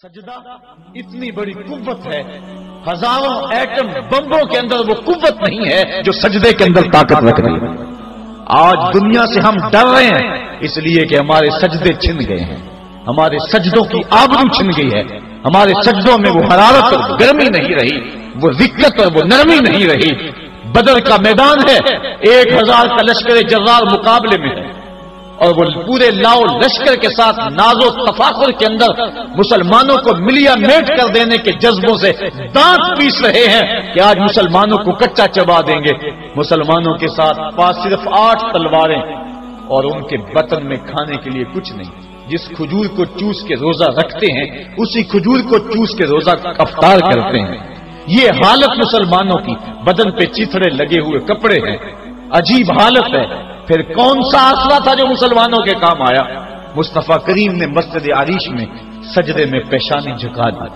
سجدہ اتنی بڑی قوت ہے، ہزاروں ایٹم بمبوں کے اندر وہ قوت نہیں ہے جو سجدے کے اندر طاقت رکھ رہی ہے۔ آج دنیا سے ہم ڈر رہے ہیں اس لیے کہ ہمارے سجدے چھن گئے ہیں، ہمارے سجدوں کی آبرو چھن گئی ہے، ہمارے سجدوں میں وہ حرارت اور گرمی نہیں رہی، وہ رقت اور وہ نرمی نہیں رہی۔ بدر کا میدان ہے، 1000 کا لشکر جرار مقابلے میں ہے، اور وہ پورے لاؤ لشکر کے ساتھ ناز و تفاخر کے اندر مسلمانوں کو ملیا میٹ کر دینے کے جذبوں سے دانت پیس رہے ہیں کہ آج مسلمانوں کو کچا چبا دیں گے۔ مسلمانوں کے ساتھ پاس صرف 8 تلواریں اور ان کے بطن میں کھانے کے لیے کچھ نہیں۔ جس کھجور کو چوس کے روزہ رکھتے ہیں اسی کھجور کو چوس کے روزہ افطار کرتے ہیں۔ یہ حالت مسلمانوں کی، بدن پہ چیتھڑے لگے ہوئے کپڑے ہیں، عجیب حالت ہے۔ پھر کون سا آسرا تھا جو مسلمانوں کے کام آیا؟ مصطفیٰ کریم نے مسجد عریش میں سجدے میں پیشانی جھکا دی۔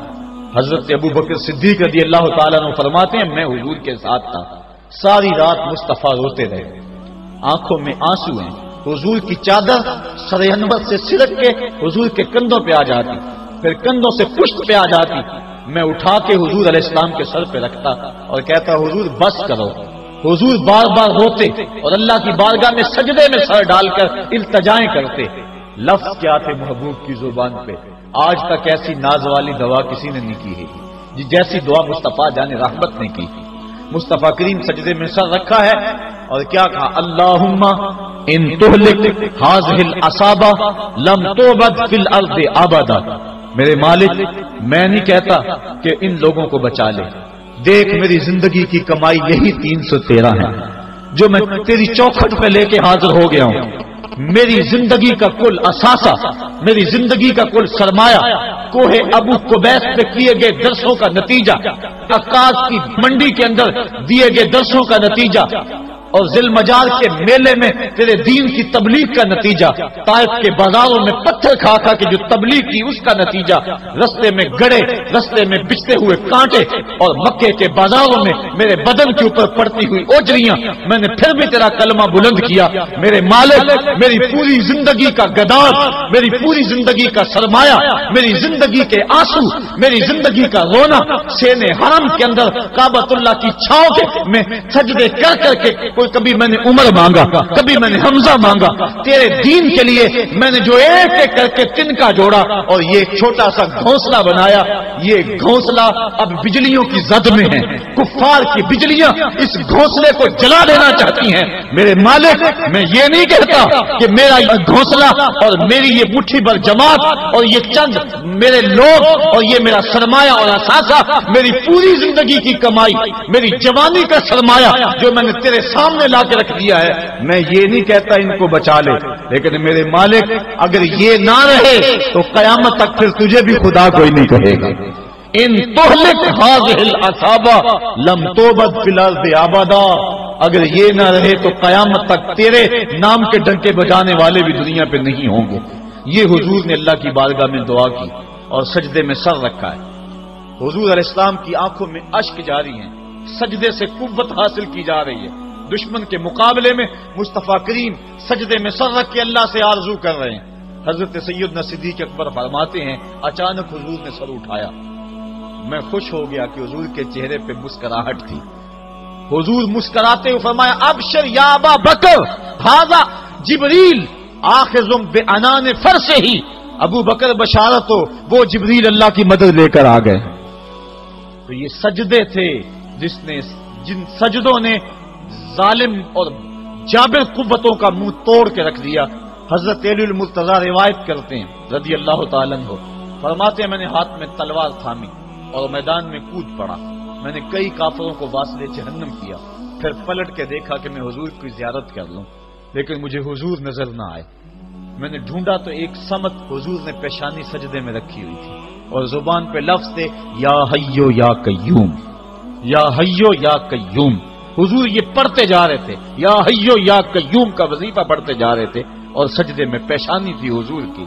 حضرت ابو بکر صدیق رضی اللہ تعالیٰ عنہ فرماتے ہیں میں حضور کے ساتھ تھا، ساری رات مصطفیٰ روتے رہے، آنکھوں میں آنسو ہیں، حضور کی چادر سر انور سے سرک کے حضور کے کندھوں پہ آ جاتی، پھر کندھوں سے پشت پہ آ جاتی۔ میں اٹھا کے حضور علیہ السلام کے سر پہ رکھتا اور کہتا حضور بس کرو۔ حضور بار بار روتے اور اللہ کی بارگاہ میں سجدے میں سر ڈال کر التجائیں کرتے۔ لفظ کیا تھے محبوب کی زبان پہ، آج تک ایسی ناز والی دعا کسی نے نہیں کی ہے جیسی دعا مصطفیٰ جان رحمت نے کی۔ مصطفیٰ کریم سجدے میں سر رکھا ہے اور کیا کہا؟ اللہم ان تہلک ہذہ العصابہ لم تعبد فی الارض ابدا۔ میرے مالک میں نہیں کہتا کہ ان لوگوں کو بچا لے، دیکھ میری زندگی کی کمائی یہی 313 ہے جو میں تیری چوکھٹ پہ لے کے حاضر ہو گیا ہوں۔ میری زندگی کا کل اثاثہ، میری زندگی کا کل سرمایہ کوہ ابو قبیس پہ کیے گئے درسوں کا نتیجہ، عکاظ کی منڈی کے اندر دیے گئے درسوں کا نتیجہ، اور ذی المجال کے میلے میں تیرے دین کی تبلیغ کا نتیجہ، طائف کے بازاروں میں پتھر کھا کھا کے جو تبلیغ کی اس کا نتیجہ، رستے میں گڑے، رستے میں بچتے ہوئے کانٹے، اور مکے کے بازاروں میں میرے بدن کے اوپر پڑتی ہوئی اوجریاں، میں نے پھر بھی تیرا کلمہ بلند کیا۔ میرے مالک میری پوری زندگی کا گداز، میری پوری زندگی کا سرمایہ، میری زندگی کے آنسو، میری زندگی کا رونا سین حرم کے اندر کعبۃ اللہ کی چھاؤں میں سجدے کر کر کے، کبھی میں نے عمر مانگا، کبھی میں نے حمزہ مانگا، تیرے دین کے لیے میں نے جو ایک ایک کر کے تنکا جوڑا اور یہ چھوٹا سا گھونسلہ بنایا، یہ گھونسلہ اب بجلیوں کی زد میں ہے، کفار کی بجلیاں اس گھونسلے کو جلا دینا چاہتی ہیں۔ میرے مالک میں یہ نہیں کہتا کہ میرا گھونسلہ اور میری یہ مٹھی بھر جماعت اور یہ چند میرے لوگ اور یہ میرا سرمایہ اور اثاثہ، میری پوری زندگی کی کمائی، میری جوانی کا سرمایہ جو میں نے تیرے سامنے لا کے رکھ دیا ہے، میں یہ نہیں کہتا ان کو بچا لے، لیکن میرے مالک اگر یہ نہ رہے تو قیامت تک پھر تجھے بھی خدا کوئی نہیں کہے گا۔ ان تہلک ہذہ العصابہ لم تعبد فی الارض ابدا، اگر یہ نہ رہے تو قیامت تک تیرے نام کے ڈنکے بجانے والے بھی دنیا پہ نہیں ہوں گے۔ یہ حضور نے اللہ کی بارگاہ میں دعا کی اور سجدے میں سر رکھا ہے۔ حضور علیہ السلام کی آنکھوں میں اشک جاری ہیں، سجدے سے قوت حاصل کی جا رہی ہے۔ دشمن کے مقابلے میں مصطفیٰ کریم سجدے میں سر رکھ کے اللہ سے آرزو کر رہے ہیں۔ حضرت سیدنا صدیق اکبر فرماتے ہیں اچانک حضور نے سر اٹھایا، میں خوش ہو گیا کہ حضور کے چہرے پہ مسکراہٹ تھی۔ حضور مسکراتے ہوئے فرمایا ابشر یا ابا بکر ھذا جبریل آخذ بعنان فرسہ، ابو بکر بشارت ہو، وہ جبریل اللہ کی مدد لے کر آ گئے۔ تو یہ سجدے تھے جن سجدوں نے ظالم اور جابر قوتوں کا منہ توڑ کے رکھ دیا۔ حضرت علی المرتضیٰ روایت کرتے ہیں رضی اللہ تعالیٰ عنہ، فرماتے ہیں میں نے ہاتھ میں تلوار تھامی اور میدان میں کود پڑا، میں نے کئی کافروں کو واصل جہنم کیا، پھر پلٹ کے دیکھا کہ میں حضور کی زیارت کر لوں، لیکن مجھے حضور نظر نہ آئے۔ میں نے ڈھونڈا تو ایک سمت حضور نے پیشانی سجدے میں رکھی ہوئی تھی اور زبان پہ لفظ تھے یا حیو یا قیوم، یا حیو یا قیوم۔ حضور یہ پڑھتے جا رہے تھے، یا حیو یا قیوم کا وظیفہ پڑھتے جا رہے تھے اور سجدے میں پیشانی تھی حضور کی۔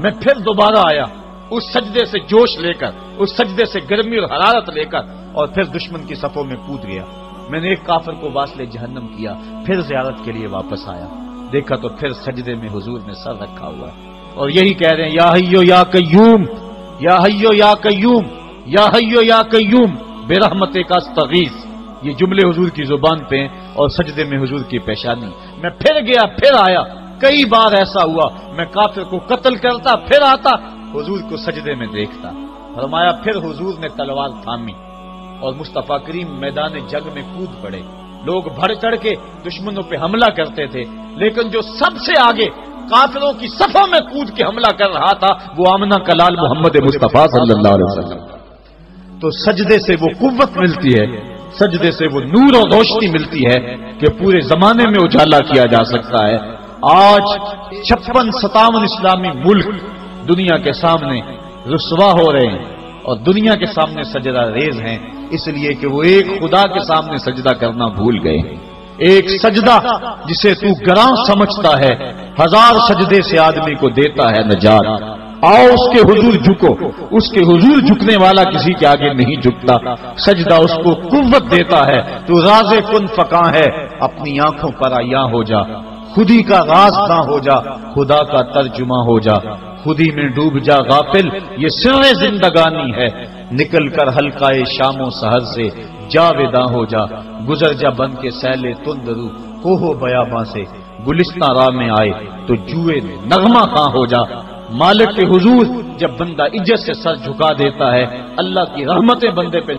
میں پھر دوبارہ آیا اس سجدے سے جوش لے کر، اس سجدے سے گرمی اور حرارت لے کر، اور پھر دشمن کی صفوں میں کود گیا۔ میں نے ایک کافر کو واصل جہنم کیا، پھر زیارت کے لیے واپس آیا، دیکھا تو پھر سجدے میں حضور نے سر رکھا ہوا ہے اور یہی کہہ رہے ہیں یا حیو یا قیوم، یا حیو یا قیوم، یا حیو یا قیوم برحمتک استغیث، یہ جملے حضور کی زبان پہ ہیں اور سجدے میں حضور کی پیشانی۔ میں پھر گیا پھر آیا، کئی بار ایسا ہوا میں کافر کو قتل کرتا پھر آتا، حضور کو سجدے میں دیکھتا۔ فرمایا پھر حضور نے تلوار تھامی اور مصطفیٰ کریم میدان جنگ میں کود پڑے۔ لوگ بڑھ چڑھ کے دشمنوں پہ حملہ کرتے تھے، لیکن جو سب سے آگے کافروں کی صفوں میں کود کے حملہ کر رہا تھا وہ آمنہ کا لال محمد مصطفیٰ صلی اللہ علیہ وسلم۔ تو سجدے سے وہ قوت ملتی ہے، سجدے سے وہ نور اور روشنی ملتی ہے کہ پورے زمانے میں اجالا کیا جا سکتا ہے۔ آج 56-57 اسلامی ملک دنیا کے سامنے رسوا ہو رہے ہیں اور دنیا کے سامنے سجدہ ریز ہیں، اس لیے کہ وہ ایک خدا کے سامنے سجدہ کرنا بھول گئے۔ ایک سجدہ جسے تو گراں سمجھتا ہے 1000 سجدے سے آدمی کو دیتا ہے نجات۔ آؤ اس کے حضور جھکو، اس کے حضور جھکنے والا کسی کے آگے نہیں جھکتا۔ سجدہ اس کو قوت دیتا ہے، تو راز کن فکاں ہے اپنی آنکھوں پر عیاں ہو جا، خودی کا راز نہ ہو جا، خدا کا ترجمہ ہو جا، خودی میں ڈوب جا غافل، یہ سر زندگانی ہے، نکل کر حلقہ شام و سحر سے جاویداں ہو جا، گزر جا بن کے سیلے تند رو کوہ بیاباں سے، گلستہ راہ میں آئے تو جوئے نغمہ خاں ہو جا۔ مالک کے حضور جب بندہ عزت سے سر جھکا دیتا ہے، اللہ کی رحمتیں بندے پہ